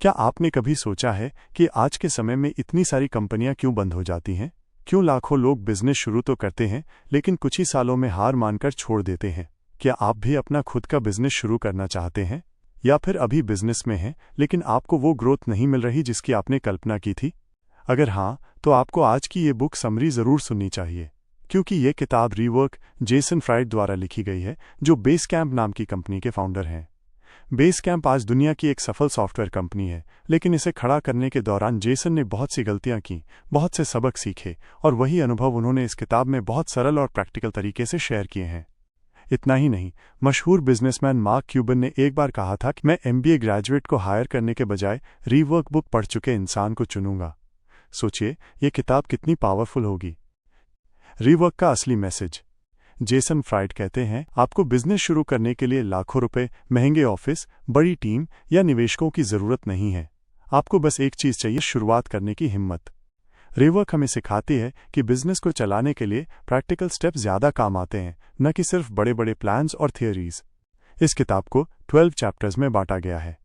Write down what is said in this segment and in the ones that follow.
क्या आपने कभी सोचा है कि आज के समय में इतनी सारी कंपनियां क्यों बंद हो जाती हैं? क्यों लाखों लोग बिजनेस शुरू तो करते हैं लेकिन कुछ ही सालों में हार मानकर छोड़ देते हैं? क्या आप भी अपना खुद का बिजनेस शुरू करना चाहते हैं? या फिर अभी बिजनेस में हैं लेकिन आपको वो ग्रोथ नहीं मिल रही जिसकी आपने कल्पना की थी? अगर हाँ, तो आपको आज की ये बुक समरी ज़रूर सुननी चाहिए, क्योंकि ये किताब रीवर्क जेसन फ्राइड द्वारा लिखी गई है, जो बेसकैम्प नाम की कंपनी के फाउंडर हैं। बेसकैम्प आज दुनिया की एक सफल सॉफ्टवेयर कंपनी है, लेकिन इसे खड़ा करने के दौरान जेसन ने बहुत सी गलतियां की, बहुत से सबक सीखे और वही अनुभव उन्होंने इस किताब में बहुत सरल और प्रैक्टिकल तरीके से शेयर किए हैं। इतना ही नहीं, मशहूर बिजनेसमैन मार्क क्यूबन ने एक बार कहा था कि मैं MBA ग्रेजुएट को हायर करने के बजाय रीवर्क बुक पढ़ चुके इंसान को चुनूंगा। सोचिए, ये किताब कितनी पावरफुल होगी। रीवर्क का असली मैसेज। जेसन फ्राइड कहते हैं, आपको बिजनेस शुरू करने के लिए लाखों रुपए, महंगे ऑफिस, बड़ी टीम या निवेशकों की जरूरत नहीं है। आपको बस एक चीज चाहिए, शुरुआत करने की हिम्मत। रीवर्क हमें सिखाती है कि बिजनेस को चलाने के लिए प्रैक्टिकल स्टेप्स ज्यादा काम आते हैं, न कि सिर्फ बड़े बड़े प्लान्स और थियोरीज। इस किताब को 12 चैप्टर्स में बांटा गया है।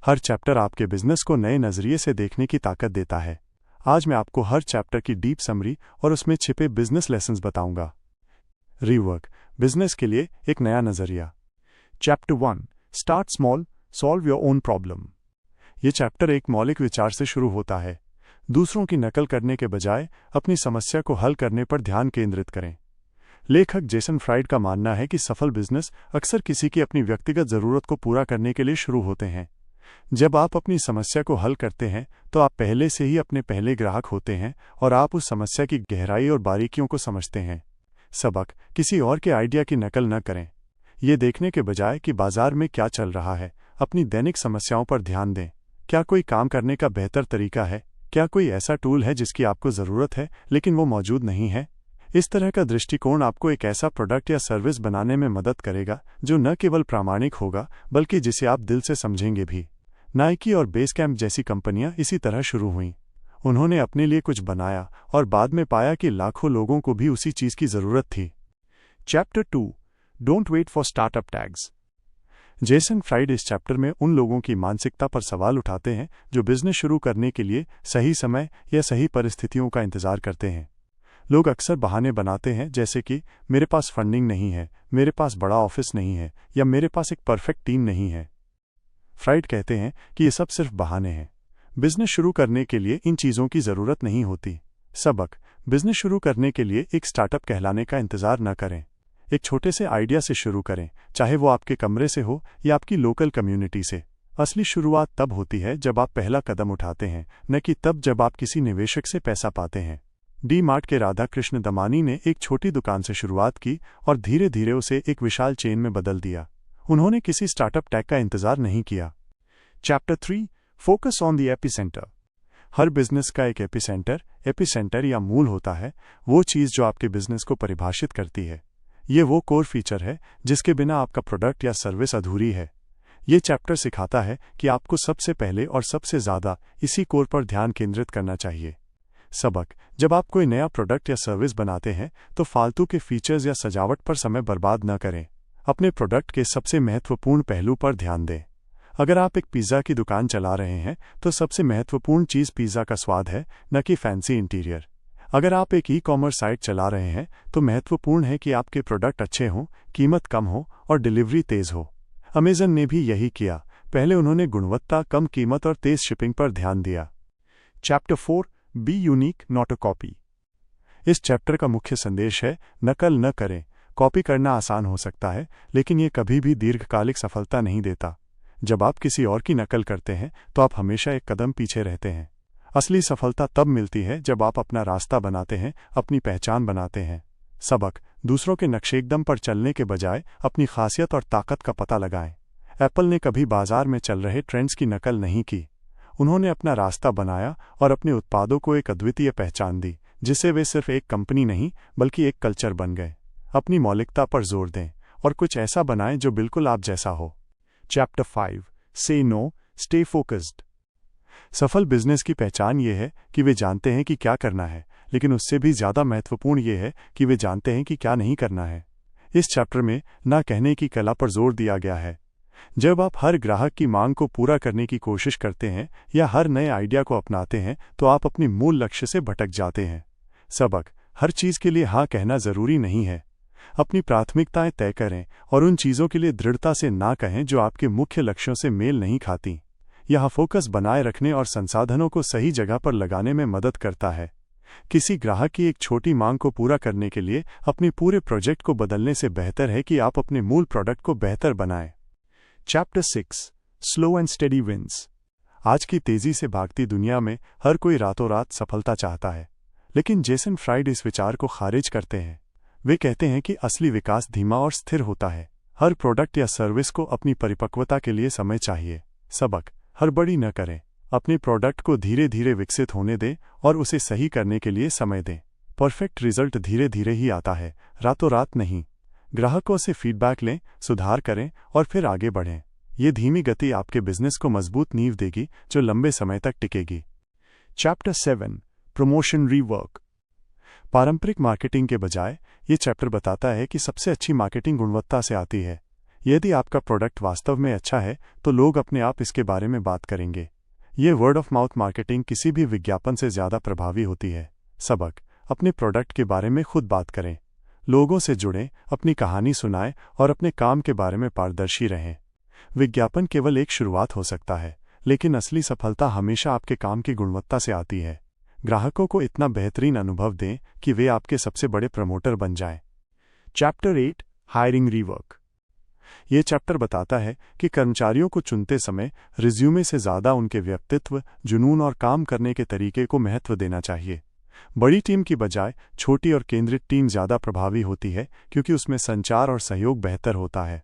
हर चैप्टर आपके बिजनेस को नए नजरिए से देखने की ताकत देता है। आज मैं आपको हर चैप्टर की डीप समरी और उसमें छिपे बिजनेस लेसन्स बताऊंगा। रीवर्क, बिजनेस के लिए एक नया नजरिया। Chapter 1, start small, solve your own problem. ये चैप्टर एक मौलिक विचार से शुरू होता है। दूसरों की नकल करने के बजाय अपनी समस्या को हल करने पर ध्यान केंद्रित करें। लेखक जेसन फ्राइड का मानना है कि सफल बिजनेस अक्सर किसी की अपनी व्यक्तिगत जरूरत को पूरा करने के लिए शुरू होते हैं। जब आप अपनी समस्या को हल करते हैं तो आप पहले से ही अपने पहले ग्राहक होते हैं और आप उस समस्या की गहराई और बारीकियों को समझते हैं। सबक, किसी और के आइडिया की नकल न करें। ये देखने के बजाय कि बाजार में क्या चल रहा है, अपनी दैनिक समस्याओं पर ध्यान दें। क्या कोई काम करने का बेहतर तरीका है? क्या कोई ऐसा टूल है जिसकी आपको ज़रूरत है लेकिन वो मौजूद नहीं है? इस तरह का दृष्टिकोण आपको एक ऐसा प्रोडक्ट या सर्विस बनाने में मदद करेगा जो न केवल प्रामाणिक होगा बल्कि जिसे आप दिल से समझेंगे भी। नाइकी और बेसकैम्प जैसी कंपनियां इसी तरह शुरू हुईं। उन्होंने अपने लिए कुछ बनाया और बाद में पाया कि लाखों लोगों को भी उसी चीज़ की ज़रूरत थी। Chapter 2, don't wait for startup tags. Jason Fried इस चैप्टर में उन लोगों की मानसिकता पर सवाल उठाते हैं जो बिजनेस शुरू करने के लिए सही समय या सही परिस्थितियों का इंतजार करते हैं। लोग अक्सर बहाने बनाते हैं, जैसे कि मेरे पास फंडिंग नहीं है, मेरे पास बड़ा ऑफिस नहीं है या मेरे पास एक परफेक्ट टीम नहीं है। फ्राइड कहते हैं कि ये सब सिर्फ बहाने हैं। बिजनेस शुरू करने के लिए इन चीज़ों की ज़रूरत नहीं होती। सबक, बिजनेस शुरू करने के लिए एक स्टार्टअप कहलाने का इंतजार न करें। एक छोटे से आइडिया से शुरू करें, चाहे वो आपके कमरे से हो या आपकी लोकल कम्युनिटी से। असली शुरुआत तब होती है जब आप पहला कदम उठाते हैं, न कि तब जब आप किसी निवेशक से पैसा पाते हैं। डी मार्ट के राधा कृष्ण दमानी ने एक छोटी दुकान से शुरुआत की और धीरे धीरे उसे एक विशाल चेन में बदल दिया। उन्होंने किसी स्टार्टअप टैग का इंतजार नहीं किया। Chapter 3, focus on the epicentre. Her business का एक एपिसेंटर या मूल होता है, वो चीज़ जो आपके बिजनेस को परिभाषित करती है। ये वो कोर फीचर है जिसके बिना आपका प्रोडक्ट या सर्विस अधूरी है। ये चैप्टर सिखाता है कि आपको सबसे पहले और सबसे ज़्यादा इसी कोर पर ध्यान केंद्रित करना चाहिए। सबक, जब आप कोई नया प्रोडक्ट या सर्विस बनाते हैं तो फालतू के फीचर्स या सजावट पर समय बर्बाद न करें। अपने प्रोडक्ट के सबसे महत्वपूर्ण पहलू पर ध्यान दें। अगर आप एक पिज़्ज़ा की दुकान चला रहे हैं तो सबसे महत्वपूर्ण चीज़ पिज़्ज़ा का स्वाद है, न कि फैंसी इंटीरियर। अगर आप एक ई-कॉमर्स साइट चला रहे हैं तो महत्वपूर्ण है कि आपके प्रोडक्ट अच्छे हों, कीमत कम हो और डिलीवरी तेज़ हो। अमेज़न ने भी यही किया। पहले उन्होंने गुणवत्ता, कम कीमत और तेज़ शिपिंग पर ध्यान दिया। Chapter 4, be unique not a copy. इस चैप्टर का मुख्य संदेश है, नकल न करें। कॉपी करना आसान हो सकता है, लेकिन ये कभी भी दीर्घकालिक सफलता नहीं देता। जब आप किसी और की नकल करते हैं तो आप हमेशा एक कदम पीछे रहते हैं। असली सफलता तब मिलती है जब आप अपना रास्ता बनाते हैं, अपनी पहचान बनाते हैं। सबक, दूसरों के नक्शेकदम पर चलने के बजाय अपनी खासियत और ताकत का पता लगाएं। एप्पल ने कभी बाजार में चल रहे ट्रेंड्स की नकल नहीं की। उन्होंने अपना रास्ता बनाया और अपने उत्पादों को एक अद्वितीय पहचान दी, जिससे वे सिर्फ एक कंपनी नहीं बल्कि एक कल्चर बन गए। अपनी मौलिकता पर जोर दें और कुछ ऐसा बनाएं जो बिल्कुल आप जैसा हो। चैप्टर 5, से नो, स्टे फोकस्ड। सफल बिजनेस की पहचान ये है कि वे जानते हैं कि क्या करना है, लेकिन उससे भी ज़्यादा महत्वपूर्ण ये है कि वे जानते हैं कि क्या नहीं करना है। इस चैप्टर में ना कहने की कला पर जोर दिया गया है। जब आप हर ग्राहक की मांग को पूरा करने की कोशिश करते हैं या हर नए आइडिया को अपनाते हैं तो आप अपनी मूल लक्ष्य से भटक जाते हैं। सबक: हर चीज़ के लिए हाँ कहना ज़रूरी नहीं है। अपनी प्राथमिकताएं तय करें और उन चीज़ों के लिए दृढ़ता से ना कहें जो आपके मुख्य लक्ष्यों से मेल नहीं खाती। यह फोकस बनाए रखने और संसाधनों को सही जगह पर लगाने में मदद करता है। किसी ग्राहक की एक छोटी मांग को पूरा करने के लिए अपने पूरे प्रोजेक्ट को बदलने से बेहतर है कि आप अपने मूल प्रोडक्ट को बेहतर बनाएं। Chapter 6: slow and steady wins. आज की तेजी से भागती दुनिया में हर कोई रातों रात सफलता चाहता है, लेकिन जेसन फ्राइड इस विचार को खारिज करते हैं। वे कहते हैं कि असली विकास धीमा और स्थिर होता है। हर प्रोडक्ट या सर्विस को अपनी परिपक्वता के लिए समय चाहिए। सबक: हड़बड़ी न करें। अपने प्रोडक्ट को धीरे धीरे विकसित होने दें और उसे सही करने के लिए समय दें। परफेक्ट रिजल्ट धीरे धीरे ही आता है, रातों रात नहीं। ग्राहकों से फीडबैक लें, सुधार करें और फिर आगे बढ़ें। ये धीमी गति आपके बिजनेस को मजबूत नींव देगी जो लंबे समय तक टिकेगी। Chapter 7: promotion rework. पारंपरिक मार्केटिंग के बजाय ये चैप्टर बताता है कि सबसे अच्छी मार्केटिंग गुणवत्ता से आती है। यदि आपका प्रोडक्ट वास्तव में अच्छा है तो लोग अपने आप इसके बारे में बात करेंगे। ये वर्ड ऑफ माउथ मार्केटिंग किसी भी विज्ञापन से ज़्यादा प्रभावी होती है। सबक: अपने प्रोडक्ट के बारे में खुद बात करें। लोगों से जुड़ें, अपनी कहानी सुनाएं और अपने काम के बारे में पारदर्शी रहें। विज्ञापन केवल एक शुरुआत हो सकता है, लेकिन असली सफलता हमेशा आपके काम की गुणवत्ता से आती है। ग्राहकों को इतना बेहतरीन अनुभव दें कि वे आपके सबसे बड़े प्रमोटर बन जाएं। Chapter 8: hiring rework. ये चैप्टर बताता है कि कर्मचारियों को चुनते समय रिज्यूमे से ज़्यादा उनके व्यक्तित्व, जुनून और काम करने के तरीके को महत्व देना चाहिए। बड़ी टीम की बजाय छोटी और केंद्रित टीम ज़्यादा प्रभावी होती है क्योंकि उसमें संचार और सहयोग बेहतर होता है।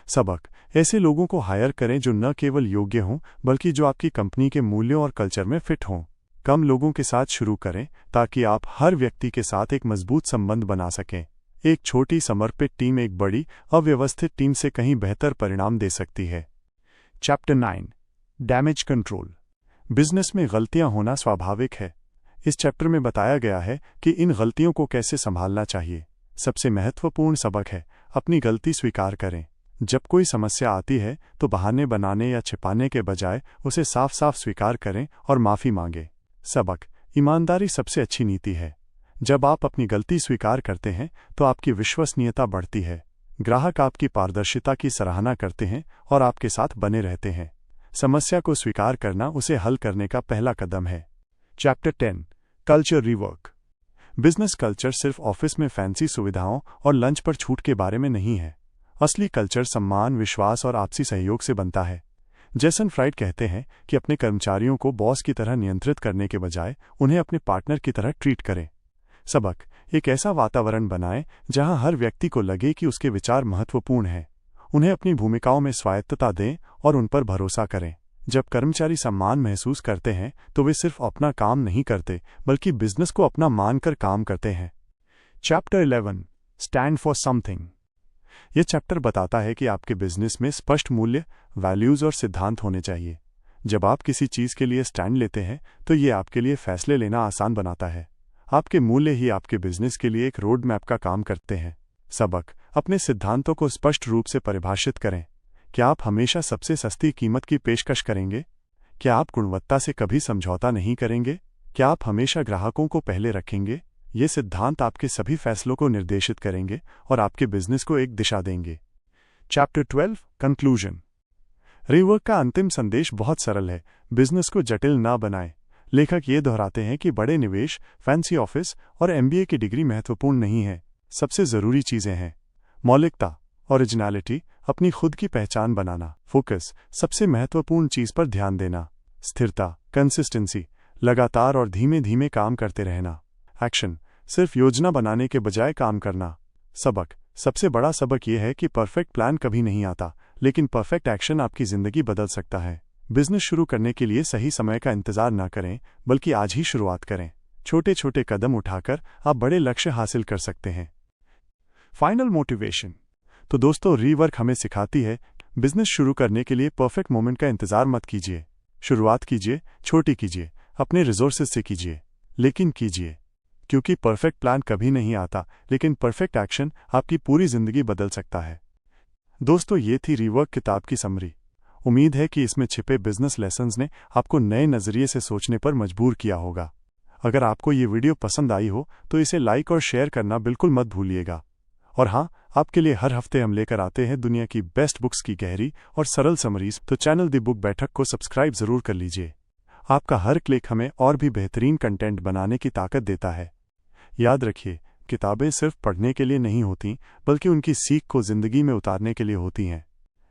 सबक: ऐसे लोगों को हायर करें जो न केवल योग्य हों बल्कि जो आपकी कंपनी के मूल्यों और कल्चर में फिट हों। कम लोगों के साथ शुरू करें ताकि आप हर व्यक्ति के साथ एक मजबूत संबंध बना सकें। एक छोटी समर्पित टीम एक बड़ी अव्यवस्थित टीम से कहीं बेहतर परिणाम दे सकती है। Chapter 9: damage control. बिजनेस में गलतियां होना स्वाभाविक है। इस चैप्टर में बताया गया है कि इन गलतियों को कैसे संभालना चाहिए। सबसे महत्वपूर्ण सबक है: अपनी गलती स्वीकार करें। जब कोई समस्या आती है तो बहाने बनाने या छिपाने के बजाय उसे साफ साफ स्वीकार करें और माफ़ी मांगें। सबक: ईमानदारी सबसे अच्छी नीति है। जब आप अपनी गलती स्वीकार करते हैं तो आपकी विश्वसनीयता बढ़ती है। ग्राहक आपकी पारदर्शिता की सराहना करते हैं और आपके साथ बने रहते हैं। समस्या को स्वीकार करना उसे हल करने का पहला कदम है। Chapter 10: culture rework. Business culture सिर्फ ऑफिस में फैंसी सुविधाओं और लंच पर छूट के बारे में नहीं है। असली कल्चर सम्मान, विश्वास और आपसी सहयोग से बनता है। जेसन फ्राइड कहते हैं कि अपने कर्मचारियों को बॉस की तरह नियंत्रित करने के बजाय उन्हें अपने पार्टनर की तरह ट्रीट करें। सबक: एक ऐसा वातावरण बनाएं जहां हर व्यक्ति को लगे कि उसके विचार महत्वपूर्ण हैं। उन्हें अपनी भूमिकाओं में स्वायत्तता दें और उन पर भरोसा करें। जब कर्मचारी सम्मान महसूस करते हैं तो वे सिर्फ अपना काम नहीं करते बल्कि बिजनेस को अपना मानकर काम करते हैं। Chapter 11: stand for something. यह चैप्टर बताता है कि आपके बिजनेस में स्पष्ट मूल्य, वैल्यूज और सिद्धांत होने चाहिए। जब आप किसी चीज़ के लिए स्टैंड लेते हैं तो ये आपके लिए फैसले लेना आसान बनाता है। आपके मूल्य ही आपके बिजनेस के लिए एक रोड मैप का काम करते हैं। सबक: अपने सिद्धांतों को स्पष्ट रूप से परिभाषित करें। क्या आप हमेशा सबसे सस्ती कीमत की पेशकश करेंगे? क्या आप गुणवत्ता से कभी समझौता नहीं करेंगे? क्या आप हमेशा ग्राहकों को पहले रखेंगे? ये सिद्धांत आपके सभी फैसलों को निर्देशित करेंगे और आपके बिजनेस को एक दिशा देंगे। Chapter 12: conclusion. रीवर्क का अंतिम संदेश बहुत सरल है: बिजनेस को जटिल ना बनाएं। लेखक ये दोहराते हैं कि बड़े निवेश, फैंसी ऑफिस और MBA की डिग्री महत्वपूर्ण नहीं है। सबसे ज़रूरी चीज़ें हैं मौलिकता, ओरिजिनलिटी, अपनी खुद की पहचान बनाना, फोकस, सबसे महत्वपूर्ण चीज़ पर ध्यान देना, स्थिरता, कंसिस्टेंसी, लगातार और धीमे धीमे काम करते रहना, एक्शन, सिर्फ योजना बनाने के बजाय काम करना। सबक: सबसे बड़ा सबक यह है कि परफेक्ट प्लान कभी नहीं आता, लेकिन परफेक्ट एक्शन आपकी ज़िंदगी बदल सकता है। बिजनेस शुरू करने के लिए सही समय का इंतजार न करें, बल्कि आज ही शुरुआत करें। छोटे छोटे कदम उठाकर आप बड़े लक्ष्य हासिल कर सकते हैं। Final motivation. तो दोस्तों, रीवर्क हमें सिखाती है बिजनेस शुरू करने के लिए परफेक्ट मोमेंट का इंतजार मत कीजिए। शुरुआत कीजिए, छोटी कीजिए, अपने रिसोर्सेज से कीजिए, लेकिन कीजिए। क्योंकि परफेक्ट प्लान कभी नहीं आता, लेकिन परफेक्ट एक्शन आपकी पूरी जिंदगी बदल सकता है। दोस्तों, ये थी रीवर्क किताब की समरी। उम्मीद है कि इसमें छिपे बिजनेस लेसन्स ने आपको नए नज़रिए से सोचने पर मजबूर किया होगा। अगर आपको ये वीडियो पसंद आई हो तो इसे लाइक और शेयर करना बिल्कुल मत भूलिएगा। और हाँ, आपके लिए हर हफ्ते हम लेकर आते हैं दुनिया की बेस्ट बुक्स की गहरी और सरल समरीज, तो चैनल दी बुक बैठक को सब्सक्राइब ज़रूर कर लीजिए। आपका हर क्लिक हमें और भी बेहतरीन कंटेंट बनाने की ताकत देता है। याद रखिए, किताबें सिर्फ पढ़ने के लिए नहीं होती, बल्कि उनकी सीख को ज़िंदगी में उतारने के लिए होती हैं।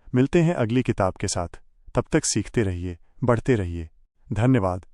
मिलते हैं अगली किताब के साथ। तब तक सीखते रहिए, बढ़ते रहिए। धन्यवाद।